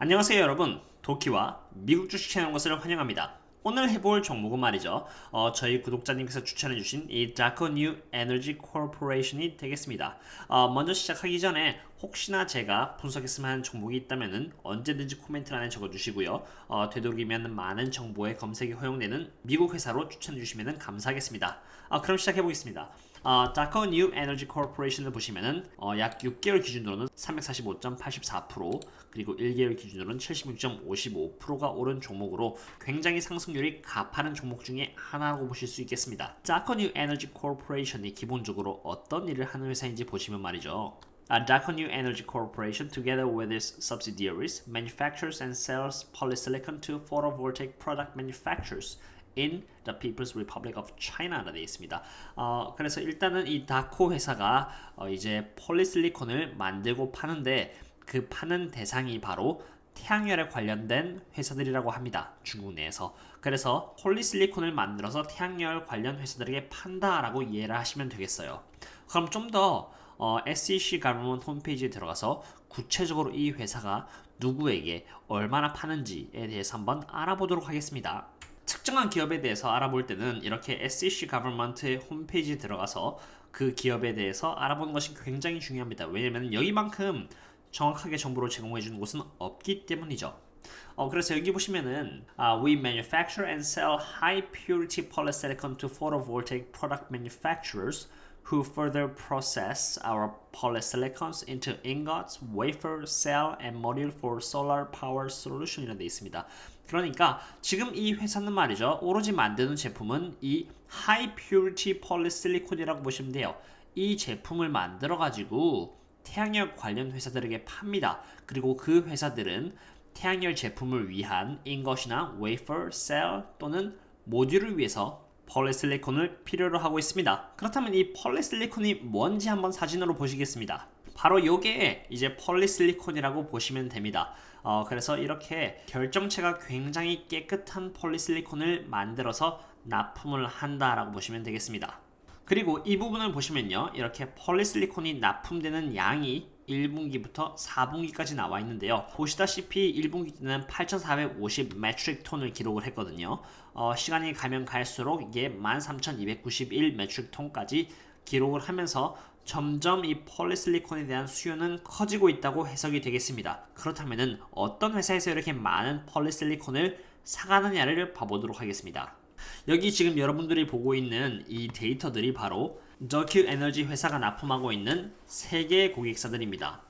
안녕하세요 여러분, 도키와 미국 주식 채널 온 것을 환영합니다. 오늘 해볼 종목은 말이죠, 저희 구독자님께서 추천해주신 이 다코 뉴 에너지 코퍼레이션이 되겠습니다. 먼저 시작하기 전에 혹시나 제가 분석했으면 하는 종목이 있다면 언제든지 코멘트란에 적어주시고요. 되도록이면 많은 정보의 검색이 허용되는 미국 회사로 추천해주시면 감사하겠습니다. 그럼 시작해보겠습니다. 다커 뉴 에너지 코퍼레이션을 보시면은 약 6개월 기준으로는 345.84% 그리고 1개월 기준으로는 76.55%가 오른 종목으로 굉장히 상승률이 가파른 종목 중에 하나라고 보실 수 있겠습니다. 다커 뉴 에너지 코퍼레이션이 기본적으로 어떤 일을 하는 회사인지 보시면 말이죠. Daco New Energy Corporation, together with its subsidiaries, manufactures and sells polysilicon to photovoltaic product manufacturers in the People's Republic of China라 되어 있습니다. 그래서 일단은 이 다코 회사가 이제 폴리실리콘을 만들고 파는데 그 파는 대상이 바로 태양열에 관련된 회사들이라고 합니다. 중국 내에서. 그래서 폴리실리콘을 만들어서 태양열 관련 회사들에게 판다라고 이해를 하시면 되겠어요. 그럼 좀 더 SEC 가버먼트 홈페이지에 들어가서 구체적으로 이 회사가 누구에게 얼마나 파는지에 대해서 한번 알아보도록 하겠습니다. 특정한 기업에 대해서 알아볼 때는 이렇게 SEC 가버먼트의 홈페이지에 들어가서 그 기업에 대해서 알아보는 것이 굉장히 중요합니다. 왜냐면 여기만큼 정확하게 정보를 제공해 주는 곳은 없기 때문이죠. 그래서 여기 보시면은 We manufacture and sell high purity polysilicon to photovoltaic product manufacturers who further process our polysilicons into ingots, wafer, cell, and module for solar power solution이라고 되어 있습니다. 그러니까 지금 이 회사는 말이죠, 오로지 만드는 제품은 이 high purity polysilicon이라고 보시면 돼요. 이 제품을 만들어 가지고 태양열 관련 회사들에게 팝니다. 그리고 그 회사들은 태양열 제품을 위한 인것이나 wafer, cell 또는 모듈을 위해서 폴리실리콘을 필요로 하고 있습니다. 그렇다면 이 폴리실리콘이 뭔지 한번 사진으로 보시겠습니다. 바로 요게 이제 폴리실리콘이라고 보시면 됩니다. 그래서 이렇게 결정체가 굉장히 깨끗한 폴리실리콘을 만들어서 납품을 한다라고 보시면 되겠습니다. 그리고 이 부분을 보시면요, 이렇게 폴리실리콘이 납품되는 양이 1분기부터 4분기까지 나와 있는데요. 보시다시피 1분기 때는 8,450 메트릭 톤을 기록을 했거든요. 시간이 가면 갈수록 이게 13,291 메트릭 톤까지 기록을 하면서 점점 이 폴리실리콘에 대한 수요는 커지고 있다고 해석이 되겠습니다. 그렇다면 어떤 회사에서 이렇게 많은 폴리실리콘을 사가느냐를 봐보도록 하겠습니다. 여기 지금 여러분들이 보고 있는 이 데이터들이 바로 더큐 에너지 회사가 납품하고 있는 3개의 고객사들입니다.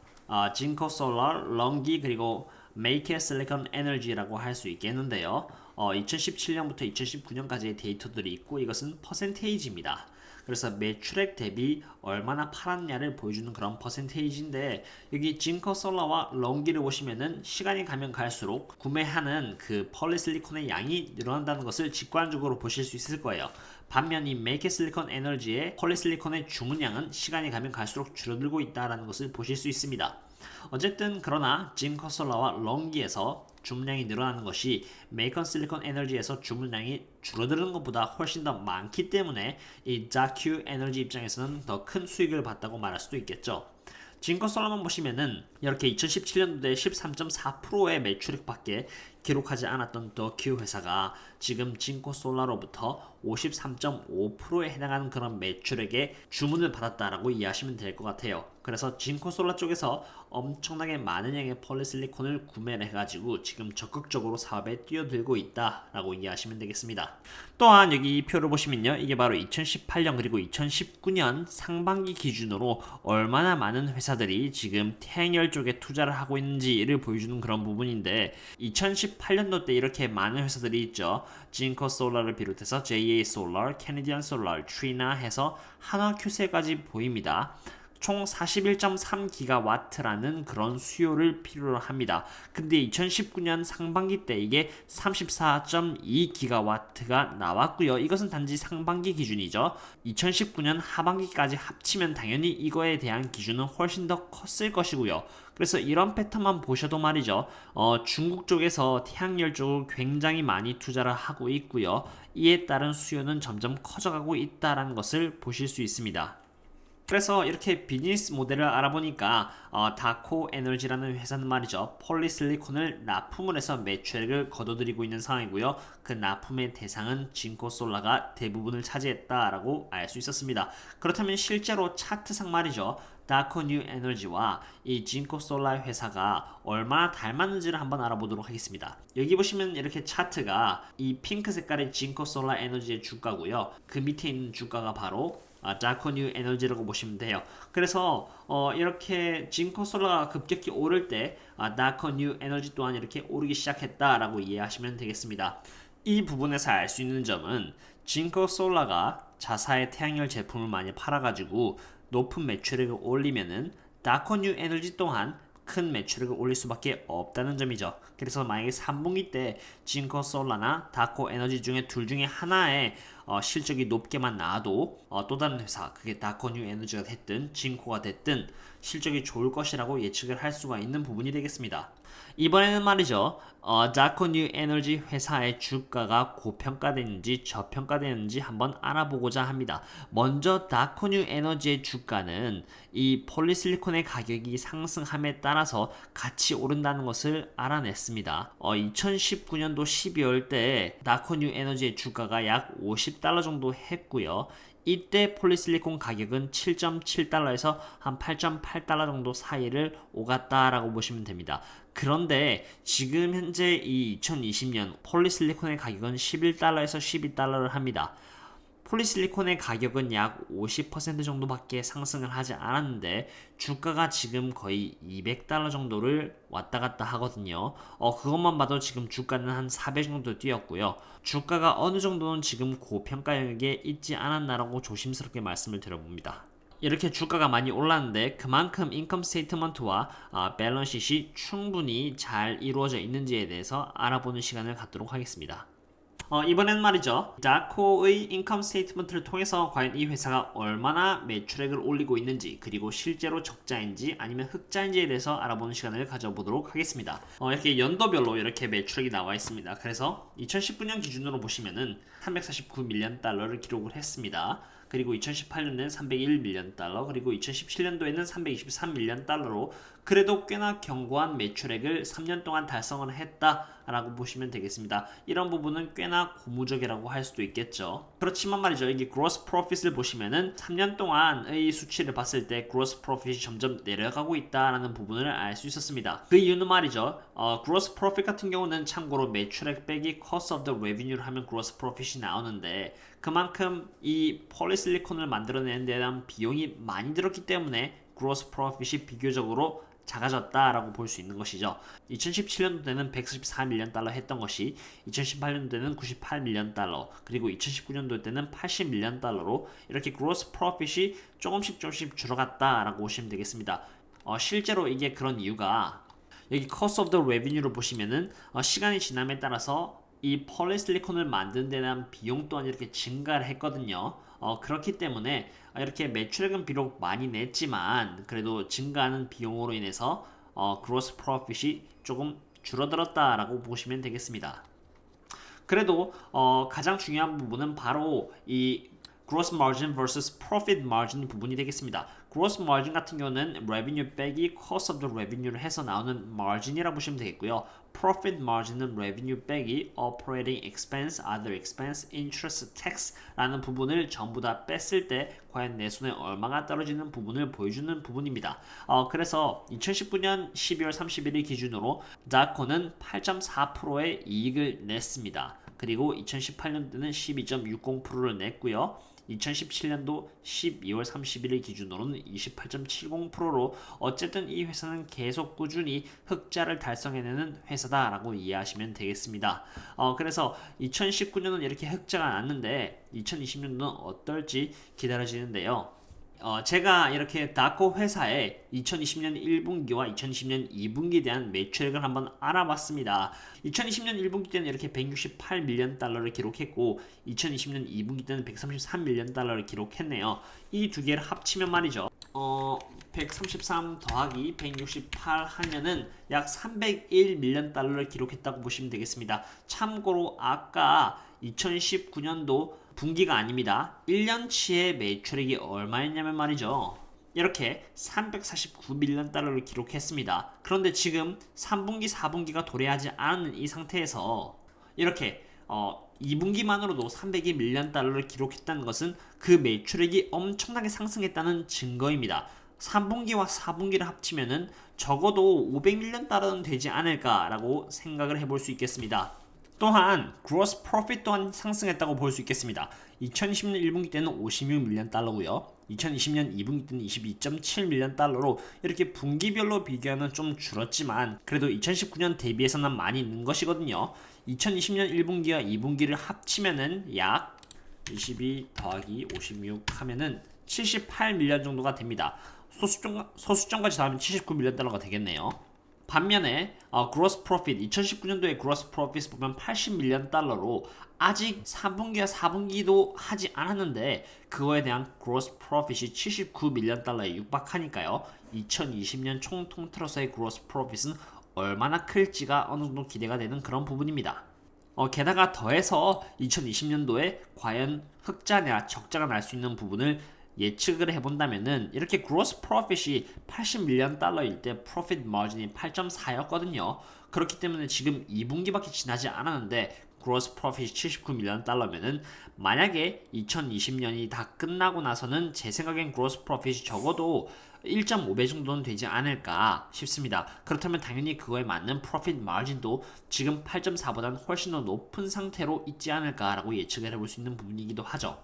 진코 솔라, 런기 그리고 메이케 실리콘 에너지라고 할 수 있겠는데요. 2017년부터 2019년까지의 데이터들이 있고 이것은 퍼센테이지입니다. 그래서 매출액 대비 얼마나 팔았냐를 보여주는 그런 퍼센테이지인데, 여기 진커 솔라와 런기를 보시면은 시간이 가면 갈수록 구매하는 그 폴리실리콘의 양이 늘어난다는 것을 직관적으로 보실 수 있을 거예요. 반면 이 메이크 실리콘 에너지의 폴리실리콘의 주문량은 시간이 가면 갈수록 줄어들고 있다는 것을 보실 수 있습니다. 어쨌든 그러나 진커 솔라와 런기에서 주문량이 늘어나는 것이 메이컨 실리콘 에너지에서 주문량이 줄어드는 것보다 훨씬 더 많기 때문에 이 다큐 에너지 입장에서는 더 큰 수익을 봤다고 말할 수도 있겠죠. 진코 솔라만 보시면은 이렇게 2017년도에 13.4%의 매출액밖에 기록하지 않았던 더큐 회사가 지금 진코 솔라로부터 53.5%에 해당하는 그런 매출액의 주문을 받았다라고 이해하시면 될 것 같아요. 그래서 진코 솔라 쪽에서 엄청나게 많은 양의 폴리실리콘을 구매를 해가지고 지금 적극적으로 사업에 뛰어들고 있다라고 이해하시면 되겠습니다. 또한 여기 이 표를 보시면요, 이게 바로 2018년 그리고 2019년 상반기 기준으로 얼마나 많은 회사들이 지금 태양열 쪽에 투자를 하고 있는지를 보여주는 그런 부분인데, 2018년도 때 이렇게 많은 회사들이 있죠. 진코 솔라를 비롯해서 JA 솔라, 캐네디안 솔라, 트리나 해서 한화 큐세까지 보입니다. 총 41.3기가와트라는 그런 수요를 필요로 합니다. 근데 2019년 상반기 때 이게 34.2기가와트가 나왔고요. 이것은 단지 상반기 기준이죠. 2019년 하반기까지 합치면 당연히 이거에 대한 기준은 훨씬 더 컸을 것이고요. 그래서 이런 패턴만 보셔도 말이죠, 중국 쪽에서 태양열 쪽을 굉장히 많이 투자를 하고 있고요. 이에 따른 수요는 점점 커져가고 있다는 것을 보실 수 있습니다. 그래서 이렇게 비즈니스 모델을 알아보니까 다코 에너지라는 회사는 말이죠. 폴리실리콘을 납품을 해서 매출액을 거둬들이고 있는 상황이고요. 그 납품의 대상은 진코솔라가 대부분을 차지했다라고 알 수 있었습니다. 그렇다면 실제로 차트상 말이죠. 다코 뉴 에너지와 이 진코솔라 회사가 얼마나 닮았는지를 한번 알아보도록 하겠습니다. 여기 보시면 이렇게 차트가 이 핑크 색깔의 진코솔라 에너지의 주가고요. 그 밑에 있는 주가가 바로 다코 뉴 에너지라고 보시면 돼요. 그래서 이렇게 진코솔라가 급격히 오를 때 다코 뉴 에너지 또한 이렇게 오르기 시작했다라고 이해하시면 되겠습니다. 이 부분에서 알 수 있는 점은 진코솔라가 자사의 태양열 제품을 많이 팔아가지고 높은 매출액을 올리면은 다코 뉴 에너지 또한 큰 매출액을 올릴 수밖에 없다는 점이죠. 그래서 만약에 3분기 때 진코솔라나 다코 에너지 중에 둘 중에 하나의 실적이 높게만 나와도 또 다른 회사, 그게 다코 뉴 에너지가 됐든 진코가 됐든 실적이 좋을 것이라고 예측을 할 수가 있는 부분이 되겠습니다. 이번에는 말이죠. 다코 뉴 에너지 회사의 주가가 고평가되는지 저평가되는지 한번 알아보고자 합니다. 먼저 다코 뉴 에너지의 주가는 이 폴리실리콘의 가격이 상승함에 따라서 같이 오른다는 것을 알아냈습니다. 2019년도 12월 때 다코 뉴 에너지의 주가가 약 50달러 정도 했고요. 이때 폴리실리콘 가격은 7.7달러에서 한 8.8달러 정도 사이를 오갔다라고 보시면 됩니다. 그런데 지금 현재 이 2020년 폴리실리콘의 가격은 11달러에서 12달러를 합니다. 폴리실리콘의 가격은 약 50% 정도밖에 상승을 하지 않았는데 주가가 지금 거의 200달러 정도를 왔다 갔다 하거든요. 그것만 봐도 지금 주가는 한 400 정도 뛰었고요. 주가가 어느 정도는 지금 고평가 영역에 있지 않았나라고 조심스럽게 말씀을 드려봅니다. 이렇게 주가가 많이 올랐는데 그만큼 인컴 스테이트먼트와 밸런스시트이 충분히 잘 이루어져 있는지에 대해서 알아보는 시간을 갖도록 하겠습니다. 이번엔 말이죠. 다코의 인컴 스테이트먼트를 통해서 과연 이 회사가 얼마나 매출액을 올리고 있는지 그리고 실제로 적자인지 아니면 흑자인지에 대해서 알아보는 시간을 가져보도록 하겠습니다. 이렇게 연도별로 이렇게 매출액이 나와 있습니다. 그래서 2019년 기준으로 보시면은 349밀리언 달러를 기록을 했습니다. 그리고 2018년에는 301밀리언 달러, 그리고 2017년도에는 323밀리언 달러로 그래도 꽤나 견고한 매출액을 3년 동안 달성을 했다라고 보시면 되겠습니다. 이런 부분은 꽤나 고무적이라고 할 수도 있겠죠. 그렇지만 말이죠. 이게 gross profit을 보시면은 3년 동안의 수치를 봤을 때 gross profit이 점점 내려가고 있다라는 부분을 알 수 있었습니다. 그 이유는 말이죠. gross profit 같은 경우는 참고로 매출액 빼기 cost of the revenue를 하면 gross profit이 나오는데 그만큼 이 폴리실리콘을 만들어내는 데 대한 비용이 많이 들었기 때문에 gross profit이 비교적으로 작아졌다라고 볼 수 있는 것이죠. 2017년도 때는 144밀리언 달러 했던 것이 2018년도 때는 98밀리언 달러, 그리고 2019년도 때는 80밀리언 달러로 이렇게 gross profit이 조금씩 줄어갔다라고 보시면 되겠습니다. 실제로 이게 그런 이유가 여기 cost of the revenue를 보시면은 시간이 지남에 따라서 이 폴리실리콘을 만드는 데 대한 비용 또한 이렇게 증가를 했거든요. 그렇기 때문에 이렇게 매출액은 비록 많이 냈지만 그래도 증가하는 비용으로 인해서 gross profit이 조금 줄어들었다라고 보시면 되겠습니다. 그래도 가장 중요한 부분은 바로 이 gross margin vs profit margin 부분이 되겠습니다. gross margin 같은 경우는 revenue 빼기 cost of the revenue를 해서 나오는 margin이라고 보시면 되겠고요. profit margin은 revenue 빼기 operating expense, other expense, interest, tax라는 부분을 전부 다 뺐을 때 과연 내 손에 얼마가 떨어지는 부분을 보여주는 부분입니다. 그래서 2019년 12월 31일 기준으로 다코는 8.4%의 이익을 냈습니다. 그리고 2018년도는 12.60%를 냈고요. 2017년도 12월 31일 기준으로는 28.70%로 어쨌든 이 회사는 계속 꾸준히 흑자를 달성해내는 회사다라고 이해하시면 되겠습니다. 그래서 2019년은 이렇게 흑자가 났는데 2020년도는 어떨지 기다려지는데요. 제가 이렇게 다코 회사의 2020년 1분기와 2020년 2분기에 대한 매출액을 한번 알아봤습니다. 2020년 1분기 때는 이렇게 168밀리언 달러를 기록했고 2020년 2분기 때는 133밀리언 달러를 기록했네요. 이 두 개를 합치면 말이죠. 133 더하기 168 하면은 약 301밀리언 달러를 기록했다고 보시면 되겠습니다. 참고로 아까 2019년도 분기가 아닙니다. 1년치의 매출액이 얼마였냐면 말이죠. 이렇게 349밀리언 달러를 기록했습니다. 그런데 지금 3분기, 4분기가 도래하지 않은 이 상태에서 이렇게 2분기만으로도 302밀리언 달러를 기록했다는 것은 그 매출액이 엄청나게 상승했다는 증거입니다. 3분기와 4분기를 합치면은 적어도 500밀리언 달러는 되지 않을까라고 생각을 해볼 수 있겠습니다. 또한 gross profit 또한 상승했다고 볼 수 있겠습니다. 2020년 1분기 때는 56밀리언 달러고요. 2020년 2분기 때는 22.7밀리언 달러로 이렇게 분기별로 비교하면 좀 줄었지만 그래도 2019년 대비해서는 많이 는 것이거든요. 2020년 1분기와 2분기를 합치면은 약 22 더하기 56 하면은 78밀리언 정도가 됩니다. 소수점까지 더하면 79밀리언 달러가 되겠네요. 반면에 gross profit 2019년도에 gross profit 보면 80밀리언 달러로 아직 3분기와 4분기도 하지 않았는데 그거에 대한 gross profit이 79밀리언 달러에 육박하니까요. 2020년 총 통틀어서의 gross profit은 얼마나 클지가 어느 정도 기대가 되는 그런 부분입니다. 게다가 더해서 2020년도에 과연 흑자냐 적자가 날 수 있는 부분을 예측을 해본다면은 이렇게 gross profit이 80밀리언 달러일 때 profit margin이 8.4였거든요. 그렇기 때문에 지금 2분기밖에 지나지 않았는데 gross profit이 79밀리언 달러면은 만약에 2020년이 다 끝나고 나서는 제 생각엔 gross profit이 적어도 1.5배 정도는 되지 않을까 싶습니다. 그렇다면 당연히 그거에 맞는 profit margin도 지금 8.4보다는 훨씬 더 높은 상태로 있지 않을까라고 예측을 해볼 수 있는 부분이기도 하죠.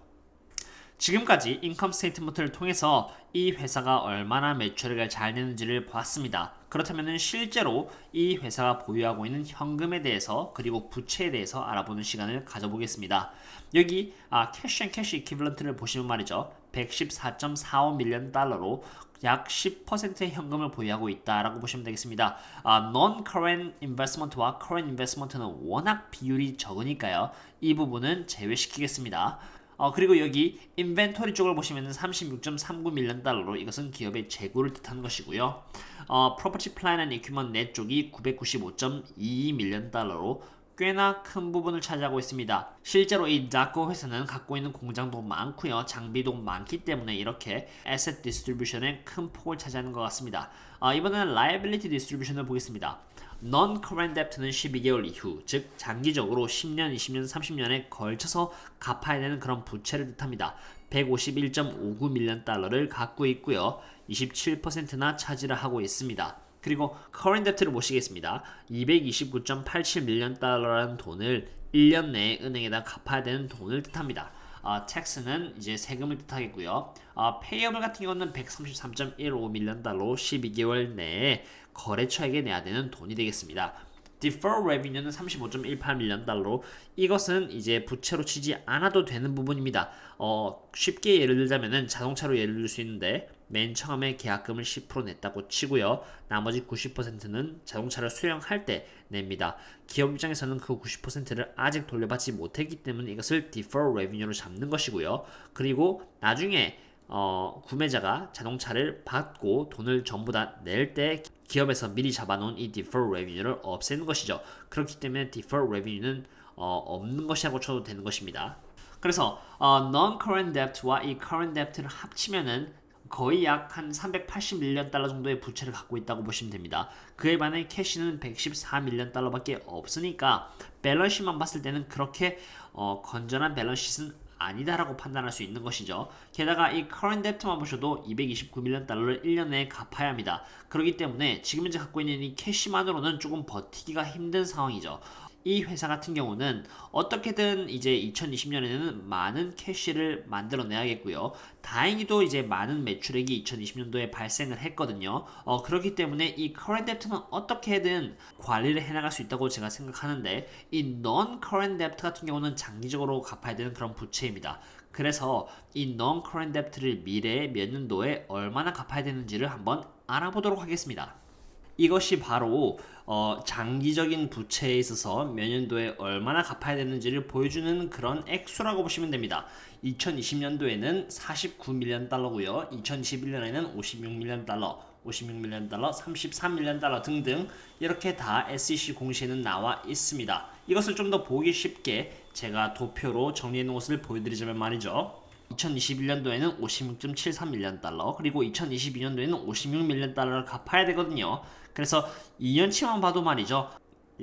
지금까지 인컴 스테이트먼트를 통해서 이 회사가 얼마나 매출액을 잘 내는지를 봤습니다. 그렇다면 실제로 이 회사가 보유하고 있는 현금에 대해서 그리고 부채에 대해서 알아보는 시간을 가져보겠습니다. 여기 캐시 앤 캐시 이퀴벌런트를 보시면 말이죠. 114.45밀리언 달러로 약 10%의 현금을 보유하고 있다라고 보시면 되겠습니다. Non-current investment와 current investment는 워낙 비율이 적으니까요. 이 부분은 제외시키겠습니다. 그리고 여기 인벤토리 쪽을 보시면 36.39밀리언 달러로 이것은 기업의 재고를 뜻하는 것이고요. Property, Plant and Equipment 넷 쪽이 995.22밀리언 달러로 꽤나 큰 부분을 차지하고 있습니다. 실제로 이 다코 회사는 갖고 있는 공장도 많고요. 장비도 많기 때문에 이렇게 Asset Distribution에 큰 폭을 차지하는 것 같습니다. 이번에는 Liability Distribution을 보겠습니다. Non-current debt는 12개월 이후, 즉 장기적으로 10년, 20년, 30년에 걸쳐서 갚아야 되는 그런 부채를 뜻합니다. 151.59밀리언 달러를 갖고 있고요. 27%나 차지를 하고 있습니다. 그리고 current debt를 보시겠습니다. 229.87밀리언 달러라는 돈을 1년 내에 은행에다 갚아야 되는 돈을 뜻합니다. 텍스는 이제 세금을 뜻하겠고요. 페이어블 같은 경우는 133.15밀리언 달러 12개월 내에 거래처에게 내야 되는 돈이 되겠습니다. Deferred Revenue는 35.18밀리언 달러로 이것은 이제 부채로 치지 않아도 되는 부분입니다. 쉽게 예를 들자면은 자동차로 예를 들 수 있는데 맨 처음에 계약금을 10% 냈다고 치고요. 나머지 90%는 자동차를 수령할 때 냅니다. 기업 입장에서는 그 90%를 아직 돌려받지 못했기 때문에 이것을 Deferred Revenue로 잡는 것이고요. 그리고 나중에 구매자가 자동차를 받고 돈을 전부 다 낼 때 기업에서 미리 잡아놓은 이 Deferred Revenue를 없애는 것이죠. 그렇기 때문에 Deferred Revenue는 없는 것이라고 쳐도 되는 것입니다. 그래서 Non-Current Debt와 이 Current Debt를 합치면은 거의 약 한 380밀리언 달러 정도의 부채를 갖고 있다고 보시면 됩니다. 그에 반해 캐시는 114밀리언 달러밖에 없으니까 밸런스만 봤을 때는 그렇게 건전한 밸런스는 아니다라고 판단할 수 있는 것이죠. 게다가 이 current debt만 보셔도 229밀리언 달러를 1년 내에 갚아야 합니다. 그렇기 때문에 지금 현재 갖고 있는 이 캐시만으로는 조금 버티기가 힘든 상황이죠. 이 회사 같은 경우는 어떻게든 이제 2020년에는 많은 캐시를 만들어내야겠고요. 다행히도 이제 많은 매출액이 2020년도에 발생을 했거든요. 그렇기 때문에 이 current debt는 어떻게든 관리를 해나갈 수 있다고 제가 생각하는데 이 non-current debt 같은 경우는 장기적으로 갚아야 되는 그런 부채입니다. 그래서 이 non-current debt를 미래의 몇 년도에 얼마나 갚아야 되는지를 한번 알아보도록 하겠습니다. 이것이 바로 장기적인 부채에 있어서 몇 년도에 얼마나 갚아야 되는지를 보여주는 그런 액수라고 보시면 됩니다. 2020년도에는 49밀리언 달러고요. 2021년에는 56밀리언 달러. 56밀리언 달러, 33밀리언 달러 등등 이렇게 다 SEC 공시에는 나와 있습니다. 이것을 좀 더 보기 쉽게 제가 도표로 정리해 놓은 것을 보여드리자면 말이죠. 2021년도에는 56.73밀리언 달러, 그리고 2022년도에는 56밀리언 달러를 갚아야 되거든요. 그래서 2년치만 봐도 말이죠.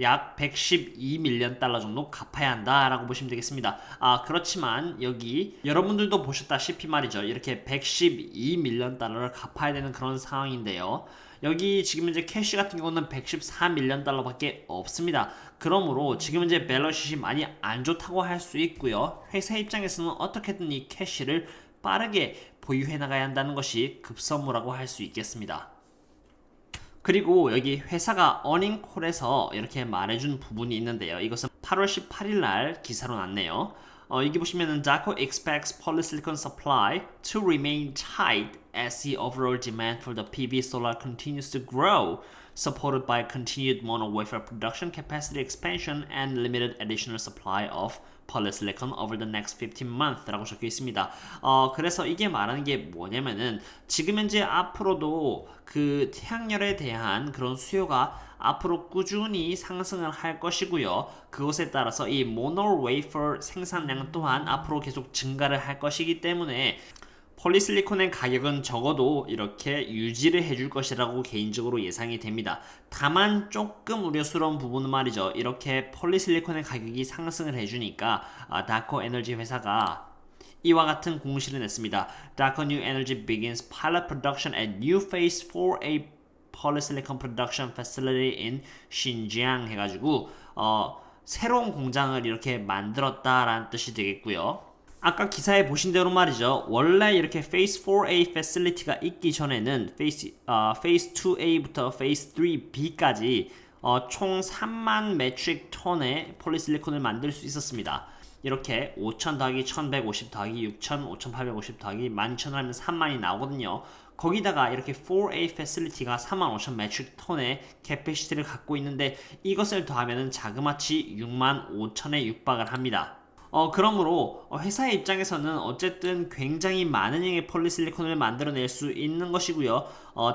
약 112밀리언 달러 정도 갚아야 한다라고 보시면 되겠습니다. 그렇지만 여기 여러분들도 보셨다시피 말이죠. 이렇게 112밀리언 달러를 갚아야 되는 그런 상황인데요. 여기 지금 현재 캐시 같은 경우는 114밀리언 달러밖에 없습니다. 그러므로 지금 현재 밸런스시트이 많이 안 좋다고 할 수 있고요. 회사 입장에서는 어떻게든 이 캐시를 빠르게 보유해 나가야 한다는 것이 급선무라고 할 수 있겠습니다. 그리고 여기 회사가 어닝콜에서 이렇게 말해준 부분이 있는데요. 이것은 8월 18일 날 기사로 났네요. 여기 보시면은 Daqo expects polysilicon supply to remain tight as the overall demand for the PV solar continues to grow, supported by continued mono wafer production capacity expansion and limited additional supply of polysilicon over the next 15 months 라고 적혀 있습니다. 그래서 이게 말하는 게 뭐냐면은 지금 현재 앞으로도 그 태양열에 대한 그런 수요가 앞으로 꾸준히 상승을 할 것이고요. 그것에 따라서 이 모노 웨이퍼 생산량 또한 앞으로 계속 증가를 할 것이기 때문에 폴리실리콘의 가격은 적어도 이렇게 유지를 해줄 것이라고 개인적으로 예상이 됩니다. 다만 조금 우려스러운 부분은 말이죠. 이렇게 폴리실리콘의 가격이 상승을 해주니까 다코 에너지 회사가 이와 같은 공시를 냈습니다. Daqo New Energy begins pilot production at new phase 4A polysilicon production facility in Xinjiang 해가지고 새로운 공장을 이렇게 만들었다라는 뜻이 되겠고요. 아까 기사에 보신 대로 말이죠. 원래 이렇게 Phase 4A facility가 있기 전에는 Phase 2A부터 Phase 3B까지 총 3만 메트릭 톤의 폴리실리콘을 만들 수 있었습니다. 이렇게 5,000 더하기 1,150 더하기 6,000, 5,850 더하기 12,000을 하면 3만이 나오거든요. 거기다가 이렇게 4A facility가 45,000 메트릭 톤의 캐패시티를 갖고 있는데 이것을 더하면 자그마치 65,000에 육박을 합니다. 그러므로 회사의 입장에서는 어쨌든 굉장히 많은 양의 폴리실리콘을 만들어낼 수 있는 것이고요.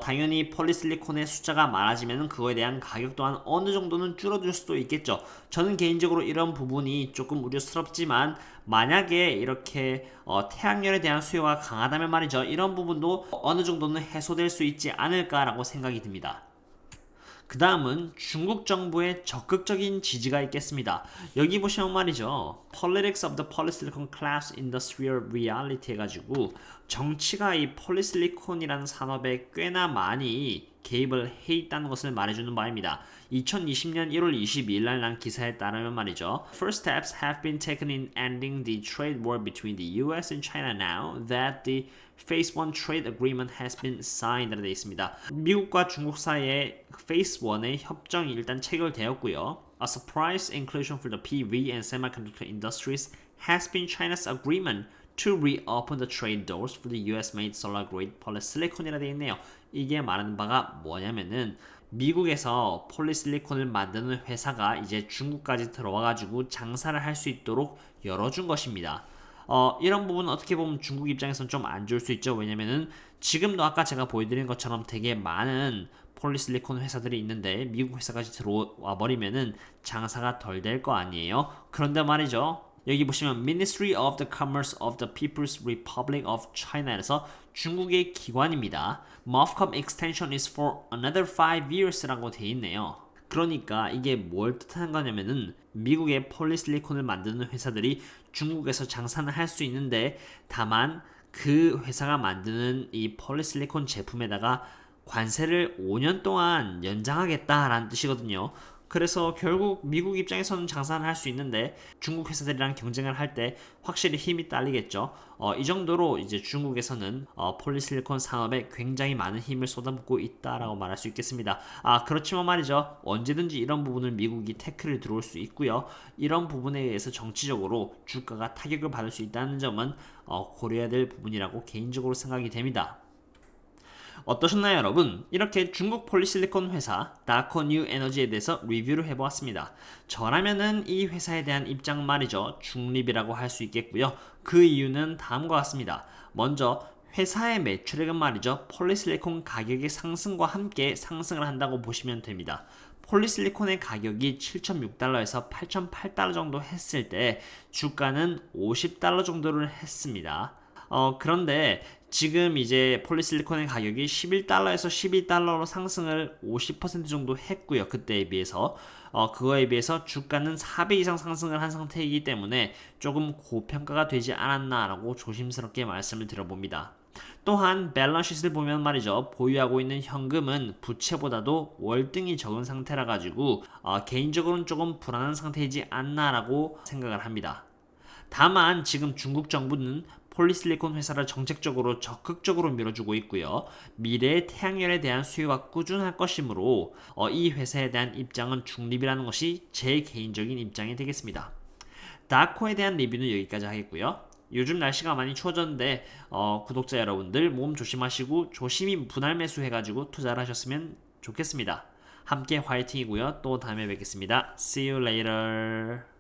당연히 폴리실리콘의 숫자가 많아지면 그거에 대한 가격 또한 어느 정도는 줄어들 수도 있겠죠. 저는 개인적으로 이런 부분이 조금 우려스럽지만 만약에 이렇게 태양열에 대한 수요가 강하다면 말이죠. 이런 부분도 어느 정도는 해소될 수 있지 않을까라고 생각이 듭니다. 그 다음은 중국 정부의 적극적인 지지가 있겠습니다. 여기 보시면 말이죠. Politics of the Polysilicon Class Industrial Reality 해가지고 정치가 이 폴리실리콘이라는 산업에 꽤나 많이 개입을 해 있다는 것을 말해주는 바입니다. 2020년 1월 22일 날 난 기사에 따르면 말이죠. First steps have been taken in ending the trade war between the US and China now that the Phase 1 Trade Agreement has been signed 라고 되어 있습니다. 미국과 중국 사이에 Phase 1의 협정이 일단 체결되었고요. A surprise inclusion for the PV and semiconductor industries has been China's agreement to reopen the trade doors for the US-made solar-grade polysilicon 이라 되어 있네요. 이게 말하는 바가 뭐냐면은 미국에서 폴리실리콘을 만드는 회사가 이제 중국까지 들어와가지고 장사를 할 수 있도록 열어준 것입니다. 이런 부분은 어떻게 보면 중국 입장에서는 좀 안 좋을 수 있죠. 왜냐면은 지금도 아까 제가 보여드린 것처럼 되게 많은 폴리실리콘 회사들이 있는데 미국 회사까지 들어와 버리면은 장사가 덜 될 거 아니에요. 그런데 말이죠. 여기 보시면 Ministry of the Commerce of the People's Republic of China에서 중국의 기관입니다. MOFCOM extension is for another 5 years라고 돼 있네요. 그러니까 이게 뭘 뜻하는 거냐면은 미국의 폴리실리콘을 만드는 회사들이 중국에서 장사는 할 수 있는데 다만 그 회사가 만드는 이 폴리실리콘 제품에다가 관세를 5년 동안 연장하겠다라는 뜻이거든요. 그래서 결국 미국 입장에서는 장사는 할 수 있는데 중국 회사들이랑 경쟁을 할 때 확실히 힘이 딸리겠죠. 이 정도로 이제 중국에서는 폴리실리콘 산업에 굉장히 많은 힘을 쏟아붓고 있다라고 말할 수 있겠습니다. 그렇지만 말이죠. 언제든지 이런 부분을 미국이 태클을 들어올 수 있고요. 이런 부분에 의해서 정치적으로 주가가 타격을 받을 수 있다는 점은 고려해야 될 부분이라고 개인적으로 생각이 됩니다. 어떠셨나요 여러분? 이렇게 중국 폴리실리콘 회사 다코 뉴 에너지에 대해서 리뷰를 해보았습니다. 저라면은 이 회사에 대한 입장 말이죠. 중립이라고 할 수 있겠고요. 그 이유는 다음과 같습니다. 먼저 회사의 매출액은 말이죠. 폴리실리콘 가격의 상승과 함께 상승을 한다고 보시면 됩니다. 폴리실리콘의 가격이 7,006달러에서 8,008달러 정도 했을 때 주가는 50달러 정도를 했습니다. 그런데 지금 이제 폴리실리콘의 가격이 11달러에서 12달러로 상승을 50% 정도 했고요. 그때에 비해서 그거에 비해서 주가는 4배 이상 상승을 한 상태이기 때문에 조금 고평가가 되지 않았나라고 조심스럽게 말씀을 드려봅니다. 또한 밸런스시트를 보면 말이죠. 보유하고 있는 현금은 부채보다도 월등히 적은 상태라 가지고 개인적으로는 조금 불안한 상태이지 않나라고 생각을 합니다. 다만 지금 중국 정부는 폴리실리콘 회사를 정책적으로 적극적으로 밀어주고 있고요. 미래의 태양열에 대한 수요가 꾸준할 것이므로 이 회사에 대한 입장은 중립이라는 것이 제 개인적인 입장이 되겠습니다. 다코에 대한 리뷰는 여기까지 하겠고요. 요즘 날씨가 많이 추워졌는데 구독자 여러분들 몸 조심하시고 조심히 분할 매수해가지고 투자를 하셨으면 좋겠습니다. 함께 화이팅이고요. 또 다음에 뵙겠습니다. See you later.